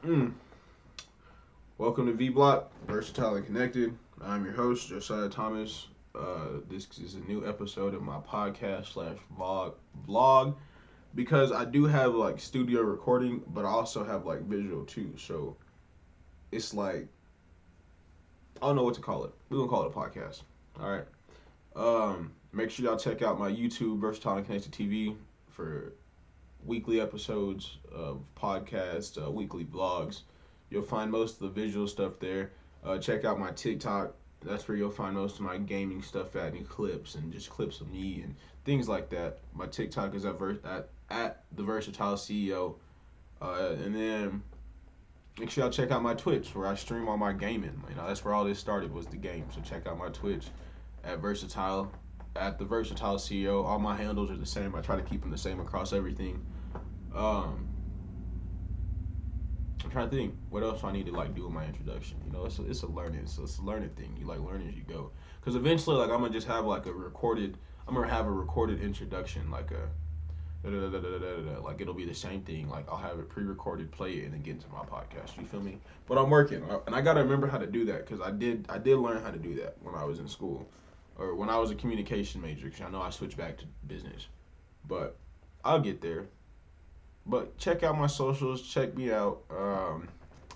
Mm. Welcome to V Block, Versatile and Connected. I'm your host, Josiah Thomas. This is a new episode of my podcast slash vlog because I do have like studio recording, but I also have like visual too. So it's like I don't know what to call it. We're gonna call it a podcast. All right. Make sure y'all check out my YouTube, Versatile and Connected TV, for weekly episodes of podcasts, weekly vlogs. You'll find most of the visual stuff there. Check out my TikTok. That's where you'll find most of my gaming stuff and clips and just clips of me and things like that. My TikTok is at the Versatile CEO. And then make sure y'all check out my Twitch where I stream all my gaming. That's where all this started, was the game. So check out my Twitch at Versatile, at the Versatile CEO. All my handles are the same. I try to keep them the same across everything. I'm trying to think what else I need to like do in my introduction. It's a learning, so it's a learning thing. You like learning as you go, because eventually, like I'm gonna just have like a recorded. I'm gonna have a recorded introduction, like a like it'll be the same thing. Like I'll have it pre-recorded, play it, and then get into my podcast. You feel me? But I'm working, and I gotta remember how to do that because I did learn how to do that when I was in school, or when I was a communication major. Because I know I switched back to business, but I'll get there. But check out my socials. Check me out.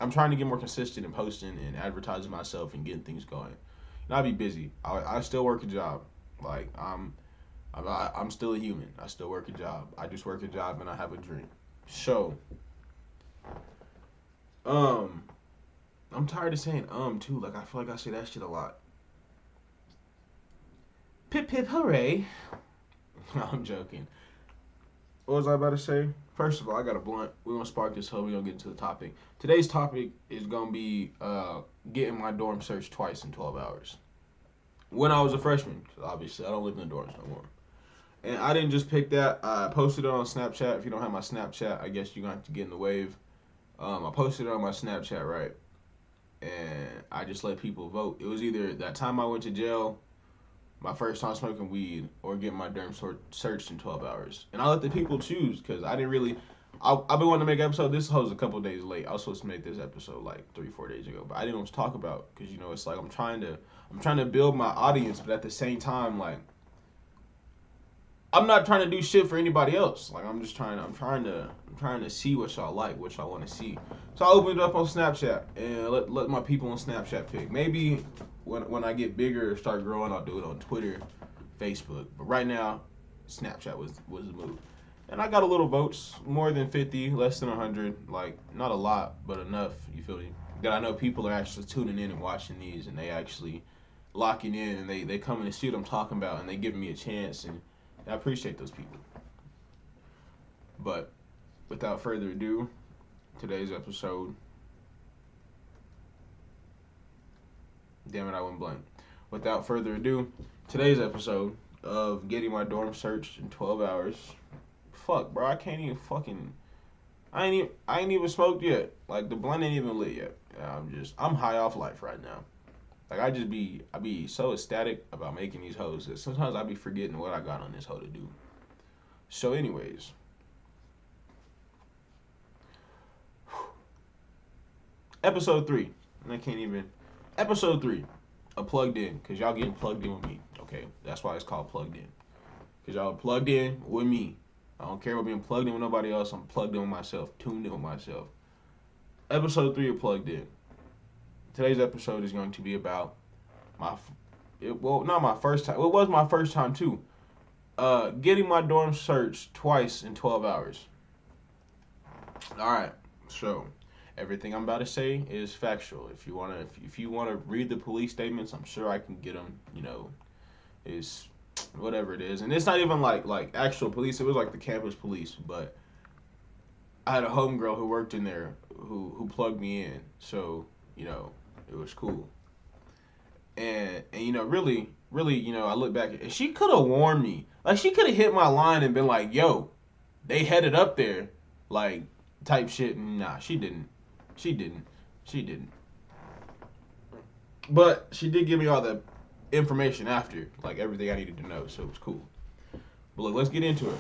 I'm trying to get more consistent in posting and advertising myself and getting things going. And I'll be busy. I still work a job. Like I'm still a human. I still work a job. I just work a job and I have a dream. So um, I'm tired of saying too. Like I feel like I say that shit a lot. Pip pip hooray. No, I'm joking. What was I about to say? First of all, I got a blunt. We're gonna spark this hoe. We're gonna get into the topic. Today's topic is gonna be getting my dorm searched twice in 12 hours. When I was a freshman, 'cause obviously I don't live in the dorms no more. And I didn't just pick that. I posted it on Snapchat. If you don't have my Snapchat, I guess you're gonna have to get in the wave. I posted it on my Snapchat, right? And I just let people vote. It was either that time I went to jail, my first time smoking weed, or getting my derm searched in 12 hours. And I let the people choose because I didn't really. I've been wanting to make an episode. This was a couple of days late. I was supposed to make this episode like 3-4 days ago, but I didn't know what to talk about because it's like I'm trying to build my audience, but at the same time, like I'm not trying to do shit for anybody else. Like I'm trying to see what y'all like, what y'all want to see. So I opened it up on Snapchat and let my people on Snapchat pick. Maybe when I get bigger, start growing, I'll do it on Twitter, Facebook. But right now, Snapchat was the move. And I got a little votes, more than 50, less than 100. Like not a lot, but enough. You feel me? That I know people are actually tuning in and watching these, and they actually locking in, and they coming to see what I'm talking about, and they giving me a chance, and I appreciate those people. But without further ado, today's episode. Damn it, I went blank. Without further ado, today's episode of getting my dorm searched in 12 hours. Fuck, bro, I can't even fucking. I ain't even smoked yet. Like the blunt ain't even lit yet. I'm high off life right now. Like I be so ecstatic about making these hoes that sometimes I be forgetting what I got on this hoe to do. So, anyways, episode 3. And I can't even. Episode 3. A plugged in, because y'all getting plugged in with me. Okay? That's why it's called plugged in. Because y'all plugged in with me. I don't care about being plugged in with nobody else. I'm plugged in with myself, tuned in with myself. Episode 3 of Plugged In. Today's episode is going to be about not my first time. It was my first time too. Getting my dorm searched twice in 12 hours. All right, so everything I'm about to say is factual. If you wanna read the police statements, I'm sure I can get them. Is whatever it is, and it's not even like actual police. It was like the campus police, but I had a homegirl who worked in there who plugged me in, so it was cool. And really, I look back and she could have warned me. Like she could have hit my line and been like, "Yo, they headed up there," like type shit. Nah, she didn't. She didn't. She didn't. But she did give me all the information after, like everything I needed to know, so it was cool. But look, let's get into it.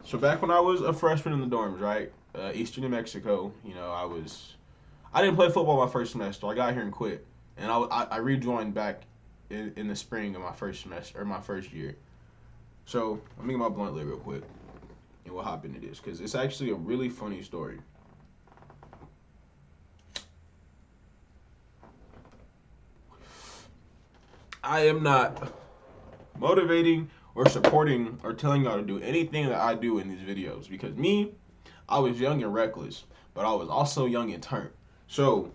So back when I was a freshman in the dorms, right, Eastern New Mexico, I was I didn't play football my first semester. I got here and quit, and I rejoined back in the spring of my first semester or my first year. So let me get my blunt lid real quick, and we'll hop into this because it's actually a really funny story. I am not motivating or supporting or telling y'all to do anything that I do in these videos because me, I was young and reckless, but I was also young and turned. So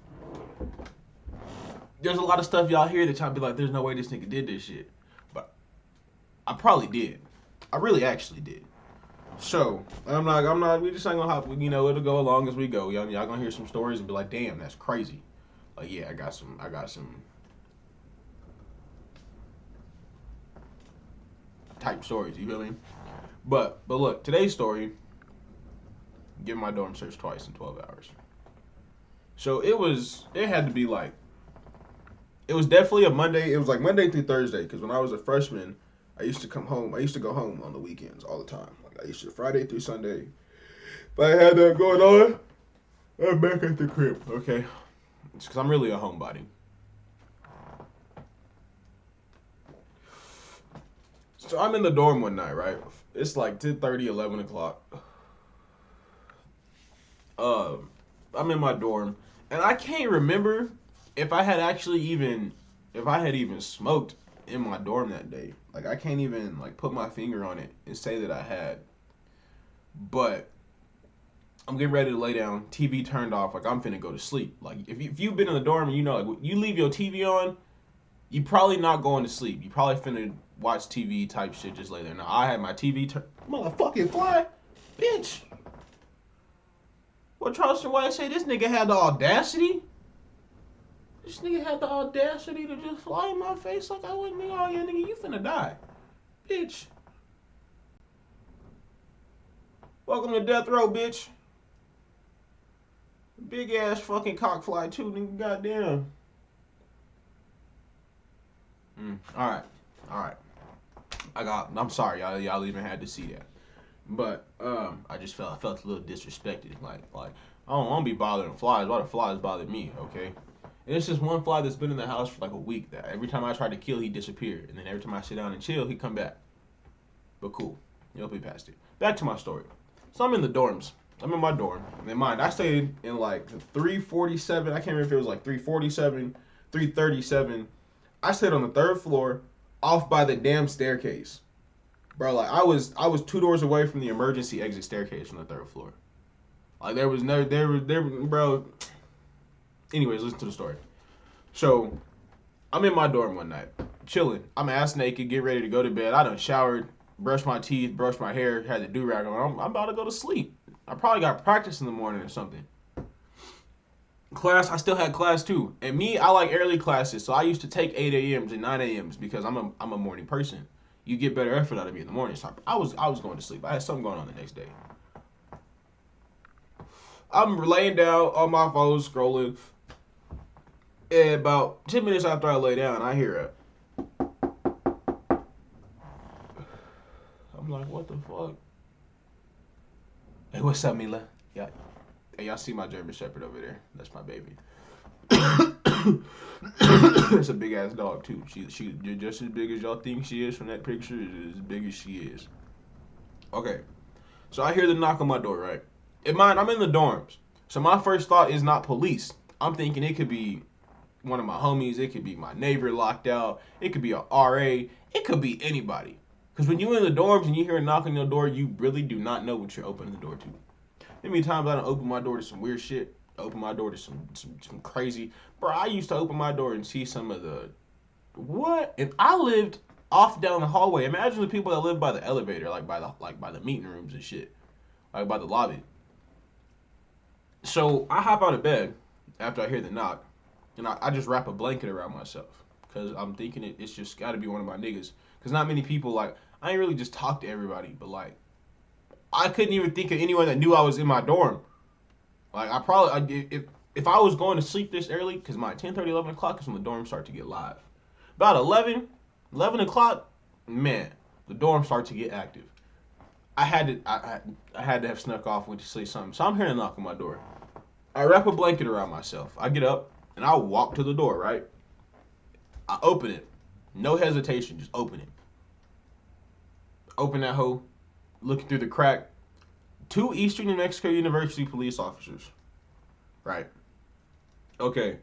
there's a lot of stuff y'all hear that y'all be like, there's no way this nigga did this shit. But I probably did. I really actually did. So we just ain't gonna hop, it'll go along as we go. Y'all gonna hear some stories and be like, damn, that's crazy. Like, yeah, I got some type stories, you feel me? But look, today's story, getting my dorm searched twice in 12 hours. So it had to be like, it was definitely a Monday. It was like Monday through Thursday because when I was a freshman, I used to go home on the weekends all the time. Like I used to Friday through Sunday. If I had that going on, I'm back at the crib. Okay, it's because I'm really a homebody. So I'm in the dorm one night, right? It's like 10:30, 11 o'clock. I'm in my dorm, and I can't remember if I had even smoked in my dorm that day. Like I can't even like put my finger on it and say that I had. But I'm getting ready to lay down, TV turned off, like I'm finna go to sleep. Like if you've been in the dorm and you know, like you leave your TV on, you probably not going to sleep. You probably finna watch TV type shit, just lay there. Now I had my TV motherfucking fly, bitch. What Charleston White say? This nigga had the audacity. This nigga had the audacity to just fly in my face like I wouldn't be. Oh yeah, nigga, you finna die, bitch. Welcome to death row, bitch. Big ass fucking cock fly too, nigga. Goddamn. All right. I'm sorry, y'all even had to see that. But I felt a little disrespected. Like I don't want to be bothering flies. Why the flies bother me? Okay. And it's just one fly that's been in the house for like a week. That every time I try to kill, he disappeared, and then every time I sit down and chill, he come back. But cool, you'll be past it. Back to my story. So I'm in the dorms. I'm in my dorm. And in mind, I stayed in like 347. I can't remember if it was like 347, 337. I stayed on the third floor, off by the damn staircase. Bro, like I was 2 doors away from the emergency exit staircase from the third floor. Like there was bro. Anyways, listen to the story. So I'm in my dorm one night, chilling. I'm ass naked, get ready to go to bed. I done showered, brushed my teeth, brushed my hair, had the do-rag on. I'm about to go to sleep. I probably got practice in the morning or something. Class, I still had class too. And me, I like early classes, so I used to take 8 a.m.s and 9 a.m.s because I'm a morning person. You get better effort out of me in the morning. So I was going to sleep. I had something going on the next day. I'm laying down on my phone scrolling. And about 10 minutes after I lay down, I hear a. I'm like, what the fuck? Hey, what's up, Mila? Yeah. Hey, y'all see my German Shepherd over there? That's my baby. It's a big ass dog too. She just as big as y'all think she is from that picture. Is as big as she is. Okay, so I hear the knock on my door. Right, in mind, I'm in the dorms, so my first thought is not police. I'm thinking it could be one of my homies. It could be my neighbor locked out. It could be a RA. It could be anybody. Because when you're in the dorms and you hear a knock on your door, you really do not know what you're opening the door to. How many times I done open my door to some weird shit? Open my door to some crazy. Bro, I used to open my door and see some of the. What? And I lived off down the hallway. Imagine the people that live by the elevator, like by the meeting rooms and shit. Like by the lobby. So I hop out of bed after I hear the knock. And I just wrap a blanket around myself. Because I'm thinking it's just got to be one of my niggas. Because not many people, like, I ain't really just talk to everybody. But, like, I couldn't even think of anyone that knew I was in my dorm. Like, if I was going to sleep this early, because my 10:30, 11 o'clock is when the dorms start to get live. About 11 o'clock, man, the dorms start to get active. I had to have snuck off, went to sleep something. So I'm hearing a knock on my door. I wrap a blanket around myself. I get up and I walk to the door, right? I open it. No hesitation, just open it. Open that hole, looking through the crack. Two Eastern New Mexico University police officers. Right. Okay.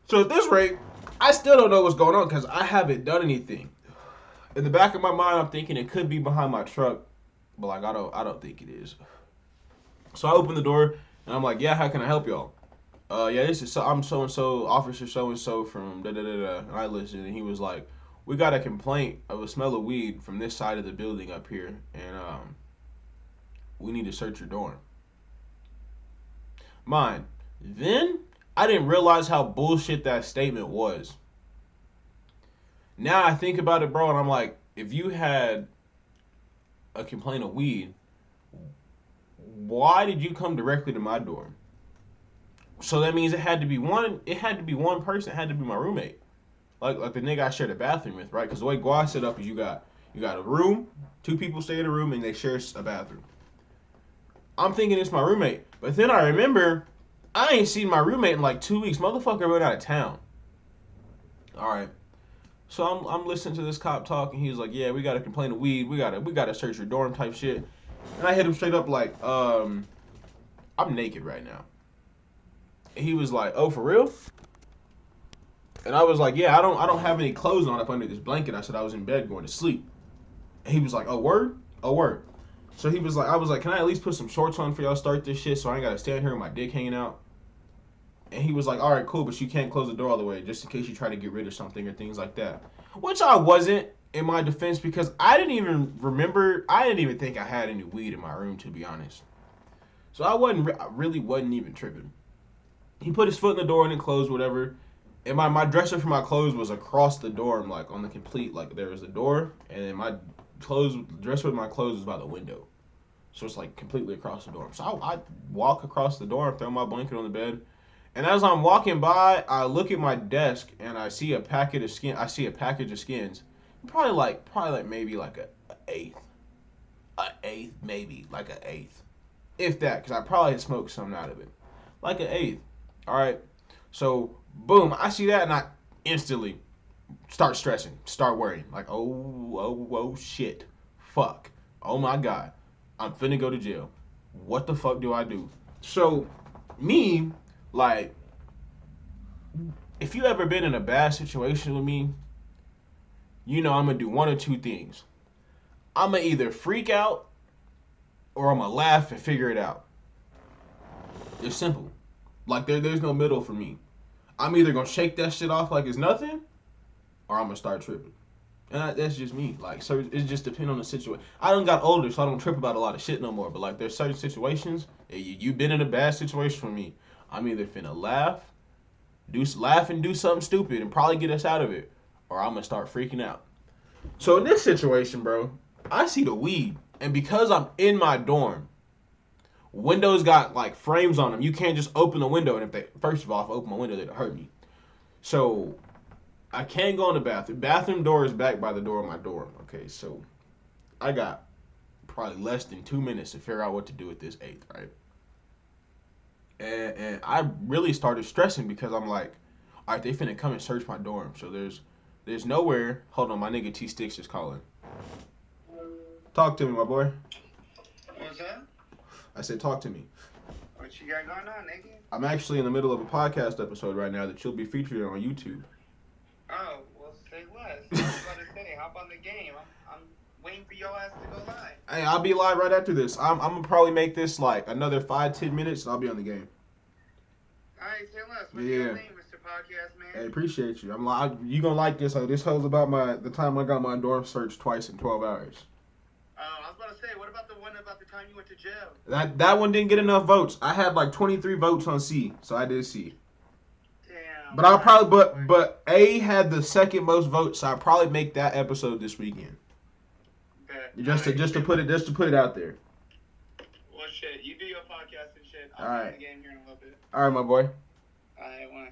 So at this rate, I still don't know what's going on because I haven't done anything. In the back of my mind, I'm thinking it could be behind my truck, but like I don't think it is. So I open the door and I'm like, yeah, how can I help y'all? Yeah, this is I'm so and so, officer so and so from da da da da. And I listened, and he was like, we got a complaint of a smell of weed from this side of the building up here, and we need to search your dorm. Mine. Then I didn't realize how bullshit that statement was. Now I think about it, bro, and I'm like, if you had a complaint of weed, why did you come directly to my dorm? So that means it had to be one. It had to be one person. It had to be my roommate, like the nigga I shared a bathroom with, right? Because the way Guad set up is you got a room, two people stay in a room, and they share a bathroom. I'm thinking it's my roommate, but then I remember I ain't seen my roommate in like 2 weeks. Motherfucker went out of town. All right. So I'm listening to this cop talk, and he's like, "Yeah, we got to complain of weed. We gotta search your dorm type shit." And I hit him straight up like, "I'm naked right now." And he was like, "Oh, for real?" And I was like, "Yeah, I don't have any clothes on up under this blanket." I said I was in bed going to sleep. And he was like, "Oh, word? Oh, word." So he was like, I was like, "Can I at least put some shorts on for y'all start this shit so I ain't gotta stand here with my dick hanging out?" And he was like, "All right, cool, but you can't close the door all the way just in case you try to get rid of something or things like that." Which I wasn't, in my defense, because I didn't even remember. I didn't even think I had any weed in my room, to be honest. So I really wasn't even tripping. He put his foot in the door and it closed, whatever. And my dresser for my clothes was across the dorm, like on the complete, like there was the door, and then my dresser with my clothes was by the window. So it's like completely across the dorm. So I walk across the dorm, throw my blanket on the bed, and as I'm walking by, I look at my desk and I see a packet of skin. I see a package of skins, probably like maybe like a eighth maybe like a eighth, if that, because I probably had smoked something out of it, like an eighth. All right, so boom, I see that and I instantly start stressing, start worrying, like oh shit, fuck, oh my god, I'm finna go to jail. What the fuck do I do? So me, like, if you ever been in a bad situation with me, you know I'm gonna do one or two things. I'm gonna either freak out or I'm gonna laugh and figure it out. It's simple. Like there's no middle for me. I'm either gonna shake that shit off like it's nothing, or I'm gonna start tripping. And that's just me. Like, so it just depends on the situation. I done got older, so I don't trip about a lot of shit no more. But like, there's certain situations. You've been in a bad situation with me. I'm either finna laugh and do something stupid and probably get us out of it, or I'm gonna start freaking out. So in this situation, bro, I see the weed, and because I'm in my dorm, windows got like frames on them. You can't just open the window, and first of all, if I open my window, they'd hurt me. So I can't go in the bathroom. Bathroom door is back by the door of my dorm. Okay, so I got probably less than 2 minutes to figure out what to do with this eighth, right? And I really started stressing because I'm like, all right, they finna come and search my dorm. So there's nowhere. Hold on, my nigga T Sticks is calling. Talk to me, my boy. What's up? I said, talk to me. What you got going on, nigga? I'm actually in the middle of a podcast episode right now that you'll be featured on YouTube. Oh, well, say less. I was about to say, hop on the game. I'm waiting for your ass to go live. Hey, I'll be live right after this. I'm gonna probably make this like another 5-10 minutes, and I'll be on the game. All right, say less. What's your name, Mr. Podcast Man? Hey, appreciate you. You gonna like this? This holds about the time I got my dorm searched twice in 12 hours. I was about to say, what about the one about the time you went to jail? That one didn't get enough votes. I had like 23 votes on C, so I did C. Damn. But I'll probably but A had the second most votes, so I'll probably make that episode this weekend. Bet. Just to put it out there. Well, shit, you do your podcast and shit. All I'll right. be in the game here in a little bit. All right, my boy. I want.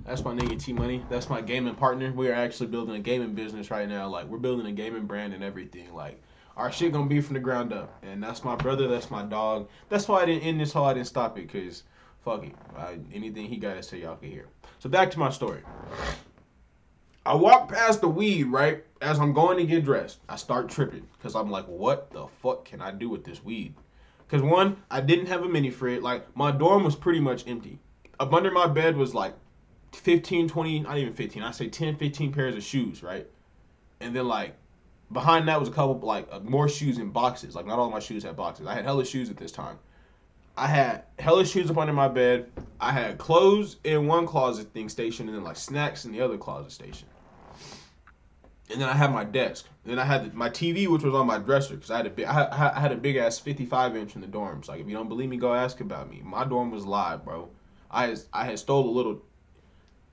That's my nigga T Money. That's my gaming partner. We are actually building a gaming business right now. Like, we're building a gaming brand and everything. Like, our shit gonna be from the ground up. And that's my brother, that's my dog. That's why I didn't end this whole, I didn't stop it, because fuck it. Anything he got to say, y'all can hear. So back to my story. I walk past the weed, right? As I'm going to get dressed, I start tripping, because I'm like, what the fuck can I do with this weed? Because one, I didn't have a mini fridge. Like, my dorm was pretty much empty. Up under my bed was like 15, 20, not even 15. I say 10, 15 pairs of shoes, right? And then like behind that was a couple like more shoes in boxes. Like not all of my shoes had boxes. I had hella shoes at this time. I had hella shoes up under my bed. I had clothes in one closet thing station, and then like snacks in the other closet station. And then I had my desk. Then I had my TV, which was on my dresser, because I had a big ass 55-inch in the dorms. Like if you don't believe me, go ask about me. My dorm was live, bro. I had stole a little.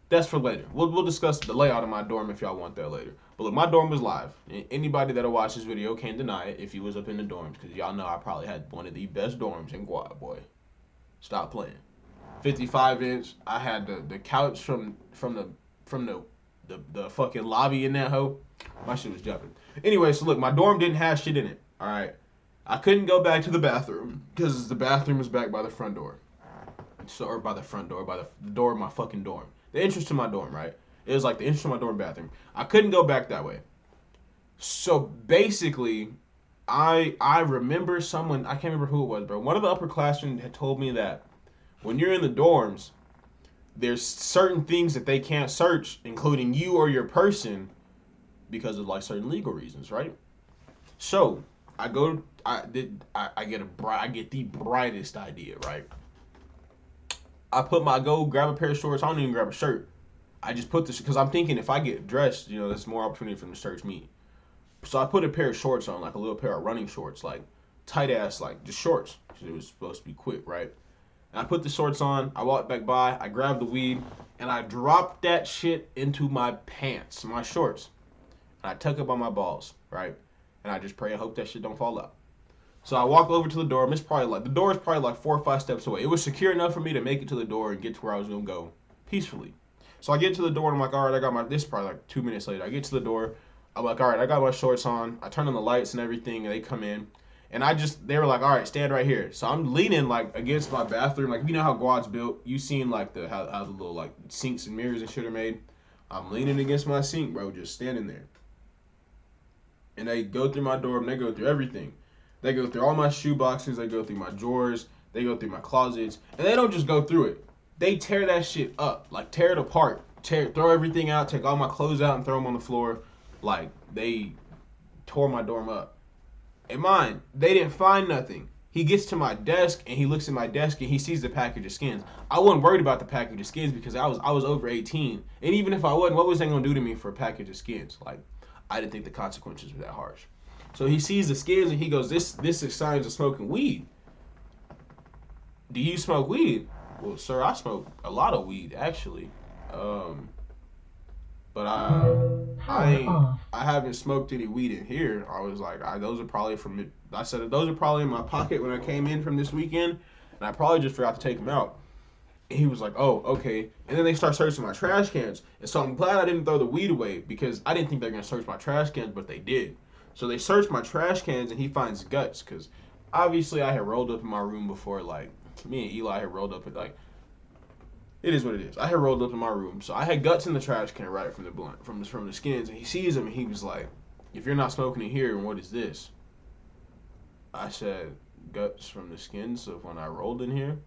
That's for later. We'll discuss the layout of my dorm if y'all want that later. But look, my dorm was live. Anybody that'll watch this video can't deny it if he was up in the dorms, because y'all know I probably had one of the best dorms in Guad, boy. Stop playing. 55-inch. I had the couch from the fucking lobby in that hoe. My shit was jumping. Anyway, so look, my dorm didn't have shit in it. All right. I couldn't go back to the bathroom because the bathroom was back by the front door. So, or by the front door, by the door of my fucking dorm. The entrance to my dorm, right? It was like the entrance to my dorm bathroom. I couldn't go back that way. So basically, I remember someone, I can't remember who it was, bro. One of the upperclassmen had told me that when you're in the dorms, there's certain things that they can't search, including you or your person, because of like certain legal reasons, right? So I get the brightest idea, right? I go grab a pair of shorts. I don't even grab a shirt. I just put this because I'm thinking if I get dressed, there's more opportunity for them to search me. So I put a pair of shorts on, like a little pair of running shorts, like tight ass, like just shorts. Because it was supposed to be quick, right? And I put the shorts on. I walked back by. I grabbed the weed and I dropped that shit into my pants, my shorts. And I tuck it by my balls, right? And I just pray and hope that shit don't fall out. So I walk over to the door. The door is probably like 4 or 5 steps away. It was secure enough for me to make it to the door and get to where I was gonna go peacefully. So I get to the door and I'm like, all right, this is probably like 2 minutes later. I get to the door. I'm like, all right, I got my shorts on. I turn on the lights and everything, and they come in. And they were like, all right, stand right here. So I'm leaning like against my bathroom. Like, you know how Guad's built? You seen like how the little like sinks and mirrors and shit are made? I'm leaning against my sink, bro, just standing there. And they go through my door and they go through everything. They go through all my shoe boxes. They go through my drawers. They go through my closets. And they don't just go through it. They tear that shit up. Like, tear it apart. Throw everything out. Take all my clothes out and throw them on the floor. Like, they tore my dorm up. And mine, they didn't find nothing. He gets to my desk, and he looks at my desk, and he sees the package of skins. I wasn't worried about the package of skins because I was over 18. And even if I wasn't, what was they going to do to me for a package of skins? Like, I didn't think the consequences were that harsh. So he sees the skins and he goes, this is signs of smoking weed. Do you smoke weed? Well, sir, I smoke a lot of weed, actually. But I haven't smoked any weed in here. I was like, those are probably in my pocket when I came in from this weekend. And I probably just forgot to take them out. And he was like, oh, okay. And then they start searching my trash cans. And so I'm glad I didn't throw the weed away because I didn't think they were going to search my trash cans, but they did. So they searched my trash cans and he finds guts because obviously I had rolled up in my room before. Like, me and Eli had rolled up at like, it is what it is. I had rolled up in my room. So I had guts in the trash can right from the blunt, from the skins. And he sees them and he was like, if you're not smoking in here, what is this? I said, guts from the skins of when I rolled in here.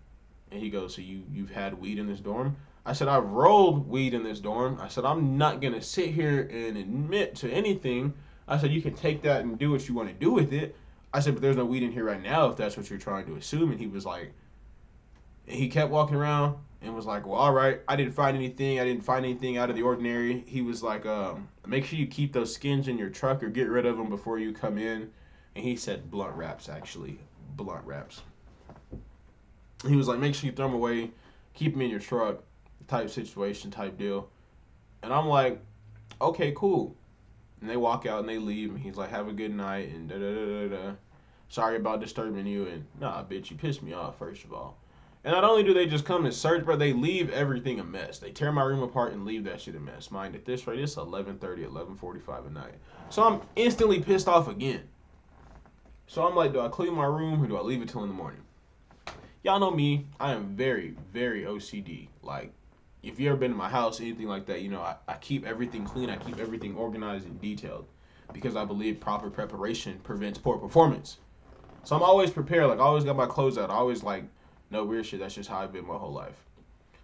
And he goes, so you've had weed in this dorm? I said, I've rolled weed in this dorm. I said, I'm not going to sit here and admit to anything. I said, you can take that and do what you want to do with it. I said, but there's no weed in here right now if that's what you're trying to assume. And he was like, and he kept walking around and was like, well, all right, I didn't find anything. I didn't find anything out of the ordinary. He was like, make sure you keep those skins in your truck or get rid of them before you come in. And he said blunt wraps, actually. Blunt wraps. He was like, make sure you throw them away, keep them in your truck, type situation, type deal. And I'm like, okay, cool. And they walk out and they leave, and he's like, have a good night, and da-da-da-da-da. Sorry about disturbing you, and nah, bitch, you pissed me off, first of all. And not only do they just come and search, but they leave everything a mess. They tear my room apart and leave that shit a mess. Mind at this rate, it's 11:30, 11:45 at night. So I'm instantly pissed off again. So I'm like, do I clean my room or do I leave it till in the morning? Y'all know me. I am very, very OCD. Like, if you ever been to my house, anything like that, I keep everything clean. I keep everything organized and detailed because I believe proper preparation prevents poor performance. So I'm always prepared. Like, I always got my clothes out. I always, like, no weird shit. That's just how I've been my whole life.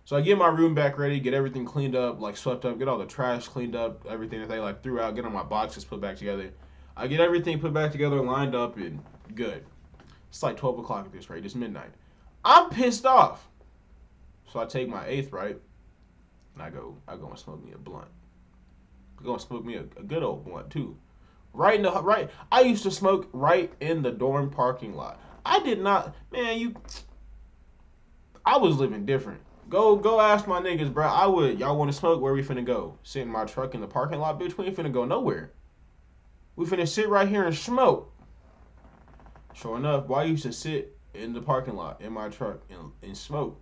So I get my room back ready, get everything cleaned up, like swept up, get all the trash cleaned up, everything that they like threw out, get all my boxes put back together. I get everything put back together, lined up, and good. It's like 12 o'clock at this rate. It's midnight. I'm pissed off. So I take my eighth, right? And I go and smoke me a blunt. I go and smoke me a good old blunt, too. Right. I used to smoke right in the dorm parking lot. I did not, man, I was living different. Go ask my niggas, bro. Y'all want to smoke? Where we finna go? Sit in my truck in the parking lot, bitch. We ain't finna go nowhere. We finna sit right here and smoke. Sure enough, boy, I used to sit in the parking lot in my truck and smoke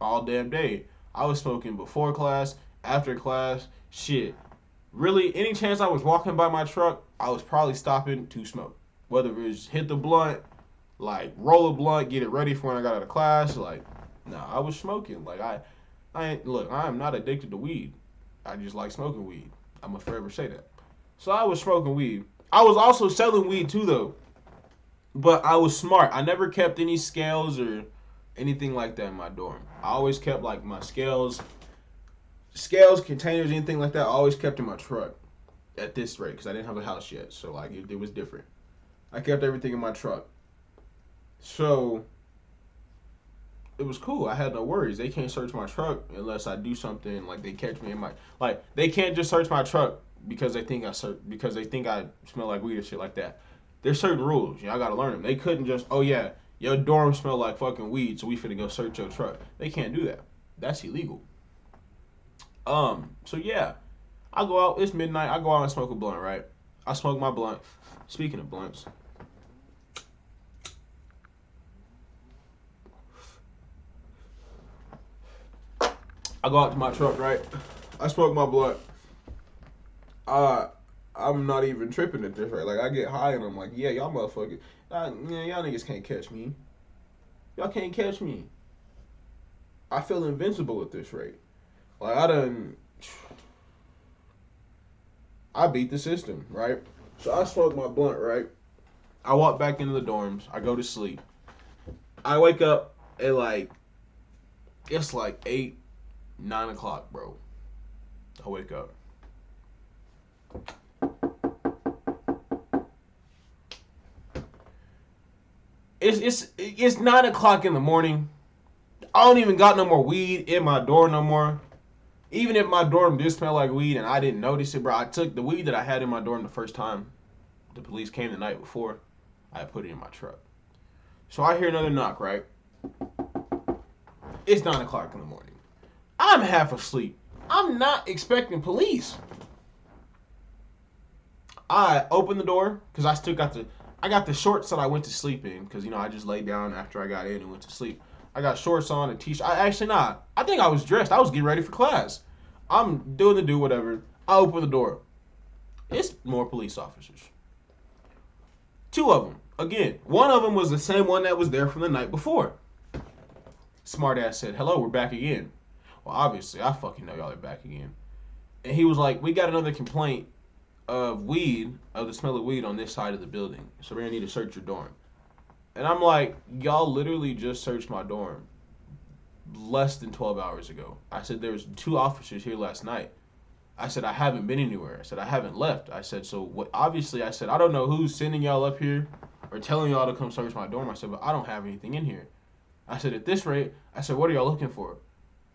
all damn day. I was smoking before class, after class, shit. Really, any chance I was walking by my truck, I was probably stopping to smoke. Whether it was hit the blunt, like roll a blunt, get it ready for when I got out of class, like, nah, I was smoking. Like, I am not addicted to weed. I just like smoking weed. I'm gonna forever say that. So I was smoking weed. I was also selling weed too, though. But I was smart. I never kept any scales or anything like that in my dorm. I always kept like my scales, containers, anything like that. I always kept in my truck at this rate because I didn't have a house yet. So like it was different. I kept everything in my truck. So it was cool. I had no worries. They can't search my truck unless I do something like they catch me in my like they can't just search my truck because they think I smell like weed or shit like that. There's certain rules. I gotta learn them. They couldn't just, oh yeah, your dorm smell like fucking weed, so we finna go search your truck. They can't do that. That's illegal. So yeah, I go out. It's midnight. I go out and smoke a blunt. Right. I smoke my blunt. Speaking of blunts, I go out to my truck. Right. I smoke my blunt. Uh, I'm not even tripping at this rate. Like I get high and I'm like, yeah, y'all motherfuckers, y'all niggas can't catch me. Y'all can't catch me. I feel invincible at this rate. Like I beat the system, right? So I smoke my blunt, right? I walk back into the dorms. I go to sleep. I wake up at it's like 8, 9 o'clock, bro. I wake up. It's 9 o'clock in the morning. I don't even got no more weed in my dorm no more. Even if my dorm did smell like weed and I didn't notice it, bro, I took the weed that I had in my dorm the first time the police came the night before. I put it in my truck. So I hear another knock, right? It's 9 o'clock in the morning. I'm half asleep. I'm not expecting police. I open the door because I got the shorts that I went to sleep in because I just laid down after I got in and went to sleep. I got shorts on, a t-shirt. I think I was dressed. I was getting ready for class. I'm doing the whatever. I open the door. It's more police officers. 2 of them. Again, one of them was the same one that was there from the night before. Smart ass said, hello, we're back again. Well, obviously, I fucking know y'all are back again. And he was like, we got another complaint of the smell of weed on this side of the building. So we're going to need to search your dorm. And I'm like, y'all literally just searched my dorm less than 12 hours ago. I said, there was 2 officers here last night. I said, I haven't been anywhere. I said, I haven't left. I said, so what? Obviously, I said, I don't know who's sending y'all up here or telling y'all to come search my dorm. I said, but I don't have anything in here. I said, at this rate, I said, what are y'all looking for?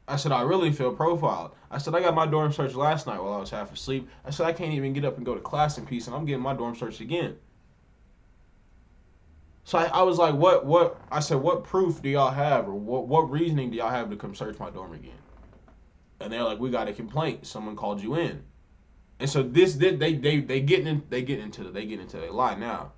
I said, I really feel profiled. I said, I got my dorm searched last night while I was half asleep. I said, I can't even get up and go to class in peace, and I'm getting my dorm searched again. So I was like, what? I said, what proof do y'all have, or what reasoning do y'all have to come search my dorm again? And they're like, we got a complaint. Someone called you in. And so they get into their lie now,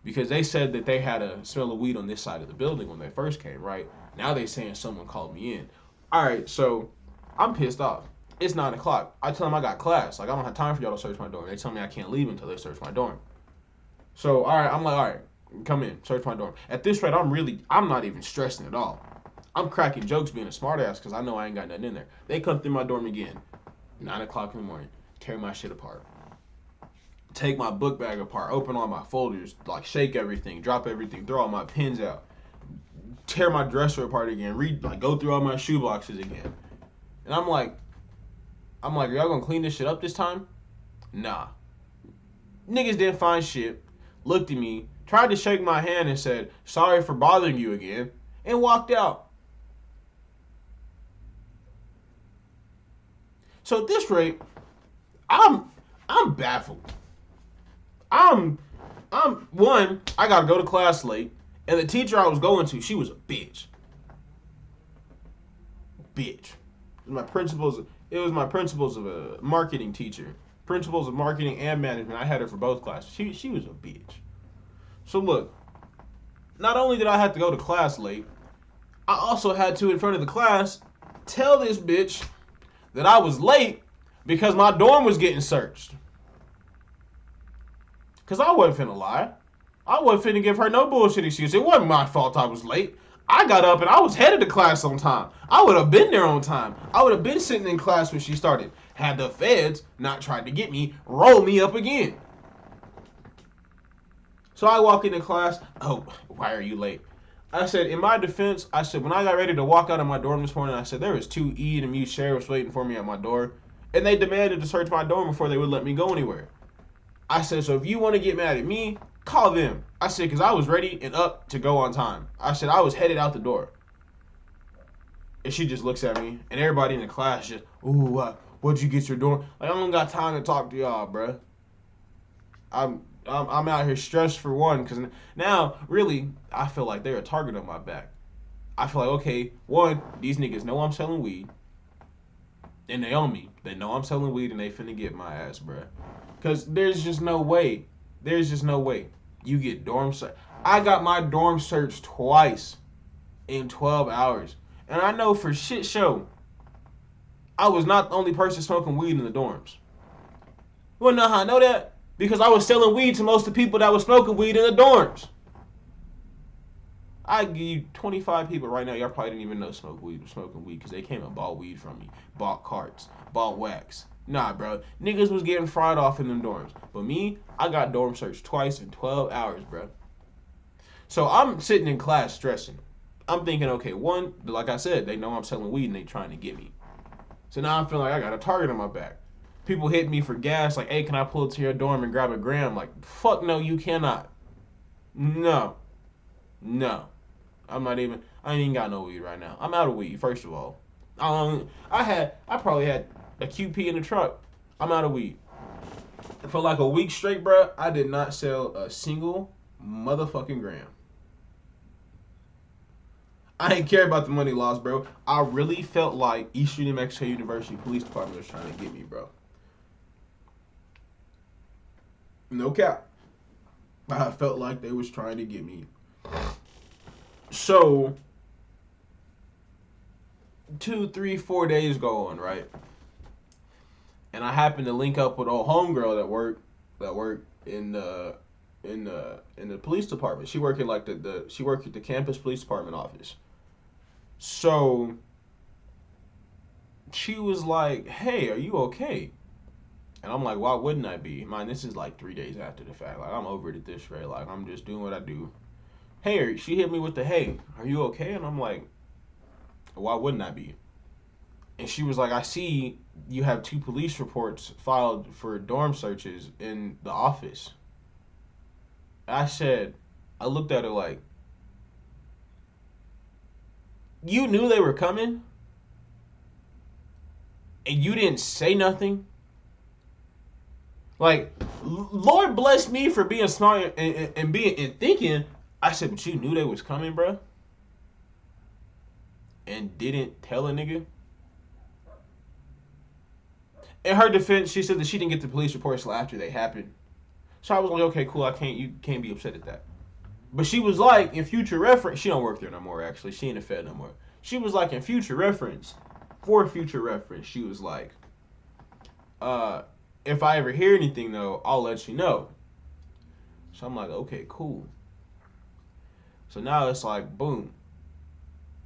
because they said that they had a smell of weed on this side of the building when they first came, right? Now they saying someone called me in. All right, so I'm pissed off. It's 9 o'clock. I tell them I got class. Like, I don't have time for y'all to search my dorm. They tell me I can't leave until they search my dorm. So, all right, I'm like, all right, come in, search my dorm. At this rate, I'm not even stressing at all. I'm cracking jokes being a smartass because I know I ain't got nothing in there. They come through my dorm again, 9 o'clock in the morning, tear my shit apart. Take my book bag apart, open all my folders, like shake everything, drop everything, throw all my pens out, tear my dresser apart again, go through all my shoe boxes again. And are y'all gonna clean this shit up this time? Nah. Niggas didn't find shit, looked at me, tried to shake my hand and said, sorry for bothering you again, and walked out. So at this rate, I'm baffled. I'm one, I gotta go to class late, and the teacher I was going to, she was a bitch. Bitch. It was my principles of a marketing teacher. Principles of marketing and management. I had her for both classes. She was a bitch. So look, not only did I have to go to class late, I also had to, in front of the class, tell this bitch that I was late because my dorm was getting searched. Because I wasn't finna lie. I wasn't finna give her no bullshit excuse. It wasn't my fault I was late. I got up and I was headed to class on time. I would have been there on time. I would have been sitting in class when she started. Had the feds not tried to get me, roll me up again. So I walk into class. Oh, why are you late? I said, in my defense, I said, when I got ready to walk out of my dorm this morning, I said, there was 2 E and M sheriffs waiting for me at my door. And they demanded to search my dorm before they would let me go anywhere. I said, so if you want to get mad at me, call them. I said, because I was ready and up to go on time. I said, I was headed out the door. And she just looks at me, and everybody in the class just, ooh, what'd you get your dorm? Like, I don't got time to talk to y'all, bruh. I'm out here stressed for one, because now, really, I feel like they're a target on my back. I feel like, okay, one, these niggas know I'm selling weed, and they own me. They know I'm selling weed, and they finna get my ass, bruh. Because there's just no way. There's just no way. You get dorm search. I got my dorm searched twice in 12 hours. And I know for shit show, I was not the only person smoking weed in the dorms. You wanna know how I know that? Because I was selling weed to most of the people that was smoking weed in the dorms. I give you 25 people right now, y'all probably didn't even know smoking weed because they came and bought weed from me. Bought carts, bought wax. Nah, bro. Niggas was getting fried off in them dorms. But me, I got dorm searched twice in 12 hours, bro. So I'm sitting in class stressing. I'm thinking, okay, one, like I said, they know I'm selling weed and they trying to get me. So now I'm feeling like I got a target on my back. People hit me for gas, like, hey, can I pull to your dorm and grab a gram? Like, fuck no, you cannot. No. No. I ain't even got no weed right now. I'm out of weed, first of all. I probably had a QP in the truck. I'm out of weed. For like a week straight, bro, I did not sell a single motherfucking gram. I didn't care about the money lost, bro. I really felt like Eastern New Mexico University Police Department was trying to get me, bro. No cap. I felt like they was trying to get me. So 2, 3, 4 days go on, right? And I happened to link up with old homegirl that worked in the police department. She worked in like she worked at the campus police department office. So she was like, "Hey, are you okay?" And I'm like, "Why wouldn't I be? Man, this is like 3 days after the fact. Like I'm over it at this rate. Like I'm just doing what I do." Hey, she hit me with the, "Hey, are you okay?" And I'm like, "Why wouldn't I be?" And she was like, "I see you have 2 police reports filed for dorm searches in the office." I looked at her like, "You knew they were coming? And you didn't say nothing?" Like, Lord bless me for being smart and thinking. I said, "But you knew they was coming, bro? And didn't tell a nigga?" In her defense, she said that she didn't get the police reports till after they happened. So I was like, okay, cool. You can't be upset at that. But she was like, in future reference, she don't work there no more. Actually, she ain't a Fed no more. She was like, for future reference, she was like, if I ever hear anything though, I'll let you know. So I'm like, okay, cool. So now it's like, boom.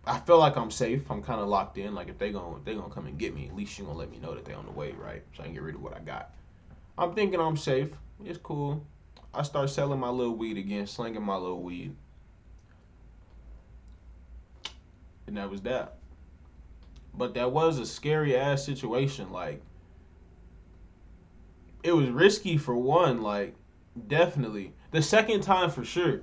I feel like I'm safe. I'm kind of locked in. Like if they gonna come and get me, at least you gonna let me know that they on the way, right? So I can get rid of what I got. I'm thinking I'm safe. It's cool. I start selling my little weed again, slinging my little weed, and that was that. But that was a scary ass situation. Like it was risky for one. Like definitely. The second time for sure.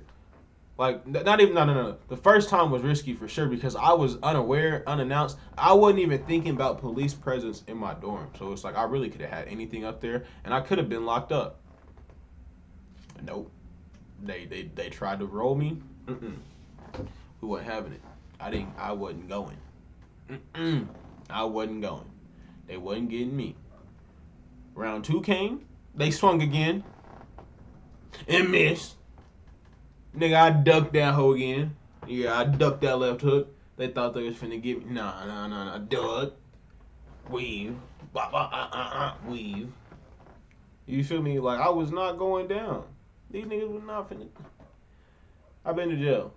Like not even no. The first time was risky for sure because I was unaware, unannounced. I wasn't even thinking about police presence in my dorm. So it's like I really could have had anything up there, and I could have been locked up. Nope. They tried to roll me. Mm-mm. We wasn't having it. I wasn't going. Mm-mm. I wasn't going. They wasn't getting me. Round two came. They swung again and missed. Nigga, I ducked that hoe again. Yeah, I ducked that left hook. They thought they was finna get me. Nah. Duck. Weave. Weave. You feel me? Like, I was not going down. These niggas was not finna. I've been to jail.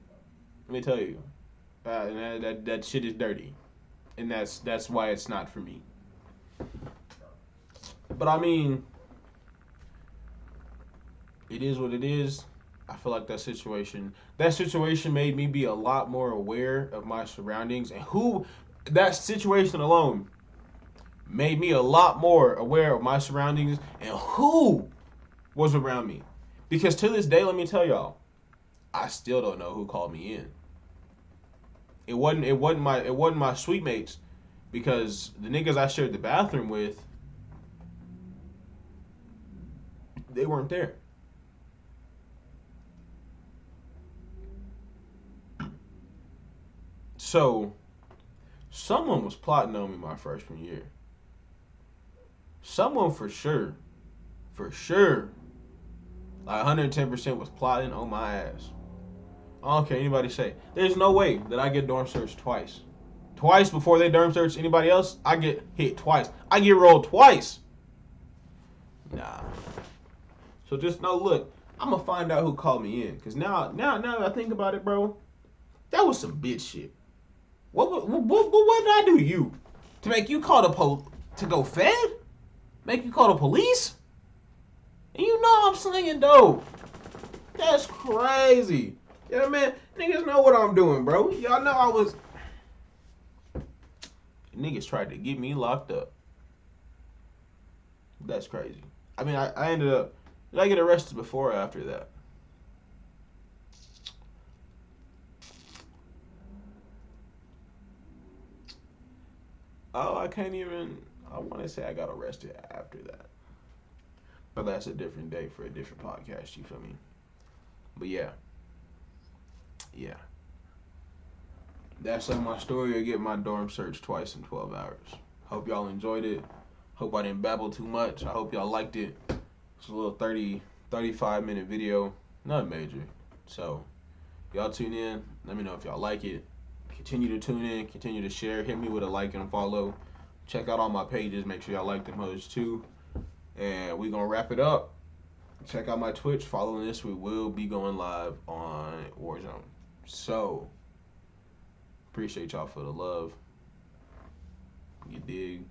Let me tell you. And that shit is dirty. And that's why it's not for me. But I mean, it is what it is. I feel like that situation made me be a lot more aware of my surroundings and who that situation alone made me a lot more aware of my surroundings and who was around me. Because to this day, let me tell y'all, I still don't know who called me in. It wasn't my suite mates because the niggas I shared the bathroom with, they weren't there. So someone was plotting on me my freshman year. Someone for sure, like 110% was plotting on my ass. I don't care anybody say. There's no way that I get dorm searched twice. Twice before they dorm search anybody else, I get hit twice. I get rolled twice. Nah. So just know, look, I'm gonna find out who called me in. Cause now that I think about it, bro, that was some bitch shit. What did I do to you? To make you call to go fed? Make you call the police? And you know I'm slinging dope. That's crazy. Yeah, man, niggas know what I'm doing, bro. Y'all know I was. Niggas tried to get me locked up. That's crazy. I mean, I ended up. Did I get arrested before or after that? Oh, I can't even. I want to say I got arrested after that. But that's a different day for a different podcast, you feel me? But yeah. Yeah. That's like my story of getting my dorm searched twice in 12 hours. Hope y'all enjoyed it. Hope I didn't babble too much. I hope y'all liked it. It's a little 35-minute video. Not major. So, y'all tune in. Let me know if y'all like it. Continue to tune in. Continue to share. Hit me with a like and a follow. Check out all my pages. Make sure y'all like them hoes too. And we going to wrap it up. Check out my Twitch. Following this, we will be going live on Warzone. So, appreciate y'all for the love. You dig?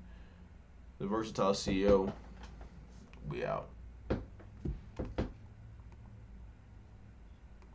The Versatile CEO. We out.